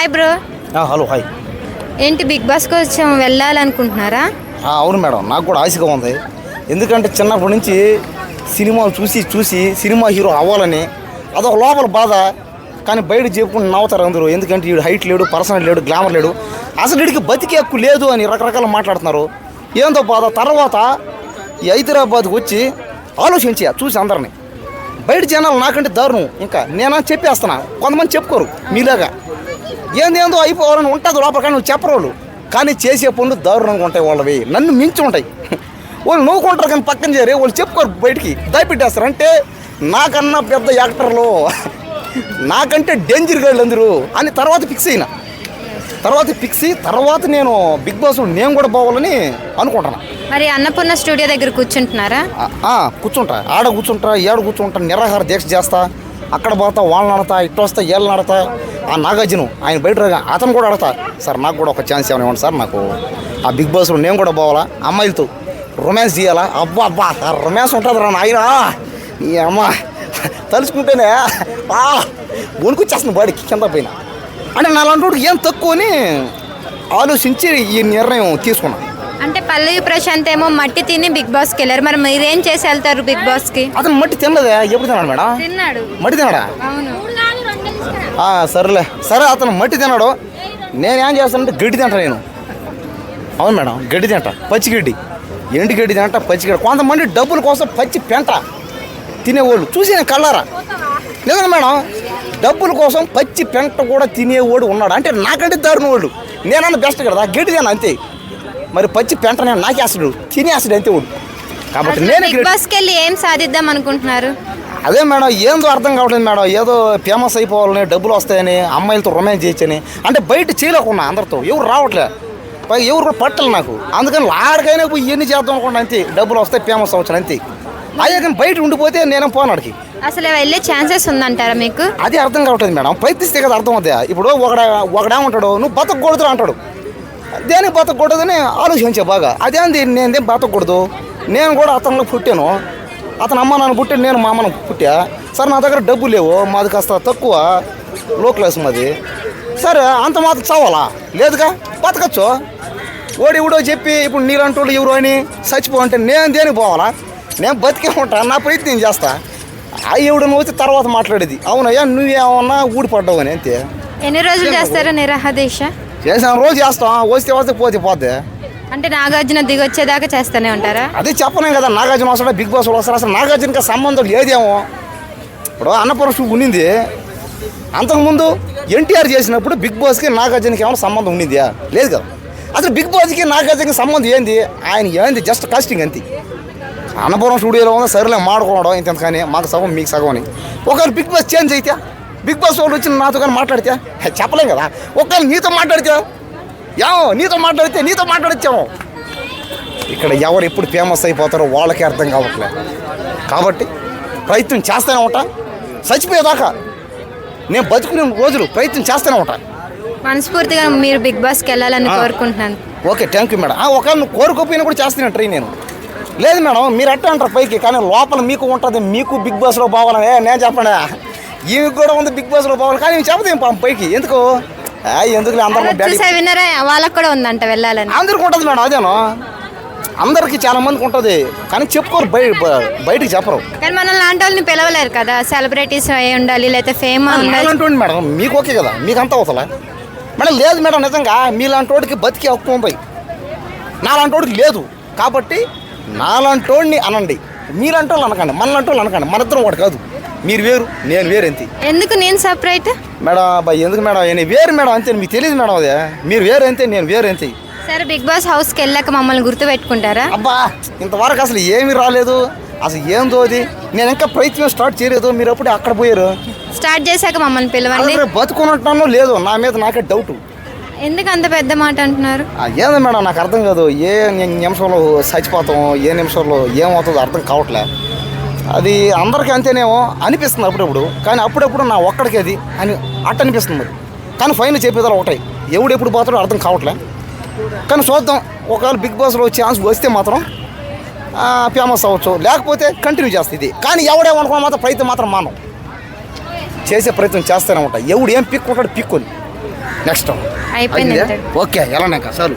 Hi bro. Hello hi. ఏంటి big boss కోసం వెళ్ళాలనుకుంటున్నారా? అవును మేడం, నాకు కూడా ఆశగా ఉంది. ఎందుకంటే చిన్నప్పటి నుంచి సినిమాలు చూసి సినిమా హీరో అవ్వాలని అదొక లోపల బాధ. కానీ బయట చెప్పుకుంటూ నవ్వుతారు అందరూ. ఎందుకంటే వీడు హైట్ లేడు, పర్సనల్ లేడు, గ్లామర్ లేడు, అసలు వీడికి బతికే హక్కు లేదు అని రకరకాల మాట్లాడుతున్నారు. ఏందో బాధ. తర్వాత ఈ హైదరాబాద్కి వచ్చి ఆలోచించా చూసి అందరినీ. బయట జనాలు నాకంటే దారుణం. ఇంకా నేను చెప్పేస్తున్నా, కొంతమంది చెప్పుకోరు మీలాగా. ఏందో అయిపోవాలని ఉంటుంది లోపల, కానీ నువ్వు చెప్పరు వాళ్ళు. కానీ చేసే పనులు దారుణంగా ఉంటాయి వాళ్ళవి, నన్ను మించి ఉంటాయి. వాళ్ళు నవ్వుకుంటారు కానీ పక్కన చేరి వాళ్ళు చెప్పుకోరు, బయటికి దాచిపెట్టేస్తారు. అంటే నాకన్నా పెద్ద యాక్టర్లు, నాకంటే డేంజర్ గాళ్ళు అందరూ అని తర్వాత ఫిక్స్ అయినా. తర్వాత నేను బిగ్ బాస్ నేను కూడా పోవాలని అనుకుంటున్నా. మరి అన్నపూర్ణ స్టూడియో దగ్గర కూర్చుంటున్నారా? కూర్చుంటా, ఆడ కూర్చుంటా, ఏడ కూర్చుంటా, నిరాహార దీక్ష చేస్తా. అక్కడ పోతా, వాళ్ళని ఆడతా, ఇటు వస్తా, ఏళ్ళని ఆడతా. ఆ నాగార్జున ఆయన బయట అతను కూడా ఆడతా. సార్ నాకు కూడా ఒక ఛాన్స్ ఏమైనా ఇవ్వండి సార్, నాకు ఆ బిగ్ బాస్లో నేను కూడా పోవాలా, అమ్మాయిలతో రొమాన్స్ చేయాలా. అబ్బా రొమాన్స్ ఉంటుంది రా నాయన. ఈ అమ్మ తలుచుకుంటేనే వణుకొచ్చేస్తుంది బాడీకి కింద పైన. అంటే నాలాంటి ఏం తక్కువ అని ఆలోచించి ఈ నిర్ణయం తీసుకున్నాను. అంటే పల్లవి ప్రశాంత్ ఏమో మట్టి తిని బిగ్ బాస్కి వెళ్ళారు. మరి మీరేం చేసి వెళ్తారు బిగ్ బాస్కి? అతను మట్టి తినలేదా? ఎప్పుడు తిన్నాడు మేడం? తిన్నాడు. మట్టి తిన్నాడా? అవును. సరే అతను మట్టి తిన్నాడు. నేనేం చేస్తానంటే గడ్డి తింటా నేను. అవును మేడం, గడ్డి తింటా, పచ్చిగడ్డి, ఎండు గడ్డి తింటా, పచ్చిగడ్డి. కొంతమంది డబ్బుల కోసం పచ్చి పెంట తినేవాళ్ళు చూసి నేను కళ్ళారా. నిజంగా మేడం, డబ్బుల కోసం పచ్చి పెంట కూడా తినేవాడు ఉన్నాడు. అంటే నాకంటే దారుణ వాళ్ళు. నేనన్నా బెస్ట్ కదా, గడ్డి తిన్నా అంతే. మరి పచ్చి పెంట నేను నాకేస్తాడు, తినేస్తాడు అంతే వాడు. కాబట్టి నేను బిగ్ బాస్కి వెళ్ళి ఏం సాధిద్దాం అనుకుంటున్నారు? అదే మేడం, ఏందో అర్థం కావట్లేదు మేడం. ఏదో ఫేమస్ అయిపోవాలని, డబ్బులు వస్తాయని, అమ్మాయిలతో రొమాన్స్ చేయొచ్చని. అంటే బయట చేయలేకున్నా, అందరితో ఎవరు రావట్లే, పైగా ఎవరు కూడా పట్టలు నాకు. అందుకని ఆడికైనా పోయి ఎన్ని చేద్దాం అనుకుంటా అంతే. డబ్బులు వస్తాయి, ఫేమస్ అవ్వచ్చు అంతే. అయ్యా కానీ బయట ఉండిపోతే నేనే పోనాడికి. అసలు వెళ్ళే ఛాన్సెస్ ఉందంటారా మీకు? అది అర్థం కావట్లేదు మేడం. ప్రయత్నిస్తే కదా అర్థం అవుతాయి. ఇప్పుడు ఒకడేమంటాడు, నువ్వు బతకూడదు అంటాడు. దేనికి బతకూడదని ఆలోచించే బాగా. అదేంది, నేనేం బతకూడదు, నేను కూడా అతనిలో పుట్టాను, అతను అమ్మ నాన్న పుట్టాను, నేను మా అమ్మను పుట్టా. సరే నా దగ్గర డబ్బు లేవు, మాది కాస్త తక్కువ, లో క్లాస్ మాది. సరే అంత మాత్రం చావాలా? లేదుగా, బతకచ్చు. ఓడివిడో చెప్పి ఇప్పుడు నీలాంటి వాళ్ళు ఎవరు అని చచ్చిపోవంటే నేను దేనికి పోవాలా? నేను బతికే ఉంటా, నా ప్రయత్నం చేస్తా. ఎవడు నువ్వు వచ్చి తర్వాత మాట్లాడేది అవునయ్యా నువ్వేమన్నా ఊడిపడ్డావు అని అంతే. ఎన్ని రోజులు చేస్తారా నిరాహాదీక్ష? చేసిన రోజు చేస్తాం, వస్తే పోతే. అంటే నాగార్జున దిగొచ్చేదాకా చేస్తూనే ఉంటారా? అదే చెప్పలేం కదా, నాగార్జున వస్తాడా, బిగ్ బాస్ వస్తారా? అసలు నాగార్జునకి సంబంధం లేదేమో. ఇప్పుడు అన్నపూర్ణ షూ ఉండింది, అంతకుముందు ఎన్టీఆర్ చేసినప్పుడు బిగ్ బాస్కి నాగార్జునకి ఏమైనా సంబంధం ఉండింది? లేదు కదా. అసలు బిగ్ బాస్కి నాగార్జునకి సంబంధం ఏంది? ఆయన ఏంది జస్ట్ కాస్టింగ్ అంతే. అన్నపూర్ణ స్టూడియోలో ఉందా, సరేలే మాడుకోవడం ఇంత కానీ, మాకు సగం మీకు సగం అని. ఒకవేళ బిగ్ బాస్ చేంజ్ అయితే, బిగ్ బాస్ వాళ్ళు వచ్చి నాతో కానీ మాట్లాడితే చెప్పలేం కదా. ఒకవేళ నీతో మాట్లాడితే నీతో మాట్లాడిచ్చాము. ఇక్కడ ఎవరు ఎప్పుడు ఫేమస్ అయిపోతారో వాళ్ళకే అర్థం కావట్లేదు. కాబట్టి ప్రయత్నం చేస్తూనే ఉంటా, చచ్చిపోయేదాకా. నేను బతుకునే రోజులు ప్రయత్నం చేస్తూనే ఉంటా. మనస్ఫూర్తిగా మీరు బిగ్ బాస్కి వెళ్ళాలని కోరుకుంటున్నాను. Okay, thank you madam. ఒకవేళ నువ్వు కోరుకోపోయినా కూడా చేస్తున్నాను ట్రై నేను. లేదు మేడం, మీరు అట్ట అంటారు పైకి, కానీ లోపల మీకు ఉంటుంది. మీకు బిగ్ బాస్లో పోవాలని నేను చెప్పండి, ఈమె కూడా ఉంది బిగ్ బాస్లో పోవాలి. కానీ చెప్పదేం పైకి ఎందుకు అందరూ విన్నరే వాళ్ళకి కూడా ఉందంట వెళ్ళాలని. అందరికి ఉంటుంది మేడం, అదేను అందరికి చాలా మందికి ఉంటుంది. కానీ చెప్పుకోరు, బయటికి చెప్పరు. కానీ మన లాంటి వాళ్ళని పిలవలేరు కదా, సెలబ్రిటీస్ అయి ఉండాలి లేకపోతే ఫేమ్ ఉండాలి. మేడం మీకు ఓకే కదా, మీకు అంతా అవుతుందా మేడం? లేదు మేడం, నిజంగా మీలాంటి వాడికి బతికే హక్కు ఉంది, నాలాంటి వాడికి లేదు. కాబట్టి నాలాంటి వాడిని అనండి, మీలాంటి వాళ్ళు అనకండి, మనలాంటి వాళ్ళు అనకండి. మన ఇద్దరం ఒకటి కాదు, మీరు వేరు నేను వేరు అంతే. ఎందుకు నేను సపరేట్ మేడం? ఎందుకు మేడం, నేను వేరు మేడం అంతే. మీకు తెలియదు మేడం, అదే మీరు వేరు అంతే, నేను వేరు అంతే. సరే బిగ్ బాస్ హౌస్కి వెళ్ళాక మమ్మల్ని గుర్తు పెట్టుకుంటారా? అబ్బా ఇంతవరకు అసలు ఏమీ రాలేదు, అసలు ఏందో అది. నేను ఇంకా ప్రయత్నం స్టార్ట్ చేయలేదు, మీరు అప్పుడే అక్కడ పోయారు. స్టార్ట్ చేశాక మమ్మల్ని పిలవండి. బతుకున్నట్టు లేదు, నా మీద నాకే డౌట్. ఎందుకు అంత పెద్ద మాట అంటున్నారు? ఏదో మేడం నాకు అర్థం కాదు. ఏ నిమిషంలో చచ్చిపోతాం, ఏ నిమిషంలో ఏమవుతుందో అర్థం కావట్లే. అది అందరికీ అంతేనేమో అనిపిస్తుంది అప్పుడప్పుడు. కానీ అప్పుడప్పుడు నా ఒక్కడికి అది అని అట్ట అనిపిస్తుంది. కానీ ఫైనల్ చెప్పేదారు ఒకటే, ఎప్పుడు పోతాడో అర్థం కావట్లే. కానీ చూద్దాం, ఒకవేళ బిగ్ బాస్లో ఛాన్స్ వస్తే మాత్రం ఫేమస్ అవ్వచ్చు, లేకపోతే కంటిన్యూ చేస్తుంది. కానీ ఎవడేమనుకున్నా మాత్రం ప్రయత్నం మాత్రం మానం చేసే ప్రయత్నం చేస్తూనే ఉంటాయి. ఎవడు ఏం పిక్కుంటాడు పిక్కొని నెక్స్ట్ అయిపోయింది అంతే. Okay ఎలానే sir